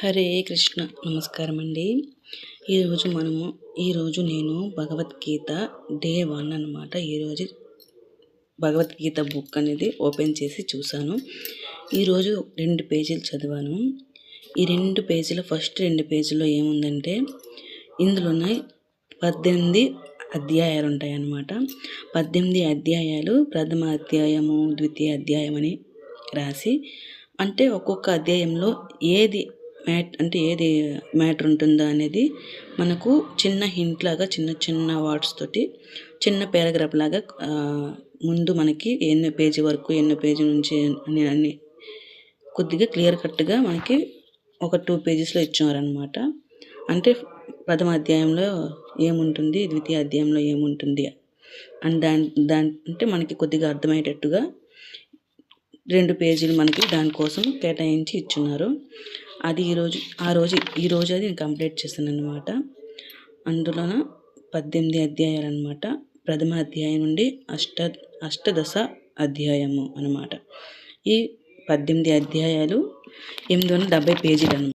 హరే కృష్ణ. నమస్కారం అండి. ఈరోజు నేను భగవద్గీత డే 1 అనమాట. ఈరోజు భగవద్గీత బుక్ అనేది ఓపెన్ చేసి చూశాను. ఈరోజు 2 పేజీలు చదివాను. ఈ 2 పేజీల ఫస్ట్ 2 పేజీల్లో ఏముందంటే, ఇందులోనే 18 అధ్యాయాలు ఉంటాయన్నమాట. 18 అధ్యాయాలు ప్రథమ అధ్యాయము, ద్వితీయ అధ్యాయం అని రాసి, అంటే ఒక్కొక్క అధ్యాయంలో ఏది మ్యాటర్ ఉంటుందో అనేది మనకు చిన్న హింట్ లాగా చిన్న వర్డ్స్ తోటి చిన్న పారాగ్రాఫ్ లాగా ముందు మనకి ఎన్నో పేజీ వరకు ఎన్నో పేజీ నుంచి అన్ని కొద్దిగా క్లియర్ కట్గా మనకి ఒక 2 పేజెస్లో ఇచ్చారనమాట. అంటే ప్రథమ అధ్యాయంలో ఏముంటుంది, ద్వితీయ అధ్యాయంలో ఏముంటుంది అని దాని అంటే మనకి కొద్దిగా అర్థమయ్యేటట్టుగా 2 పేజీలు మనకి దానికోసం కేటాయించి ఇచ్చున్నారు. అది ఈరోజు అది నేను కంప్లీట్ చేశాను అనమాట. అందులోన 18 అధ్యాయాలు అనమాట. ప్రథమ అధ్యాయం నుండి అష్టదశ అధ్యాయము అనమాట. ఈ 18 అధ్యాయాలు 870 పేజీలు అనమాట.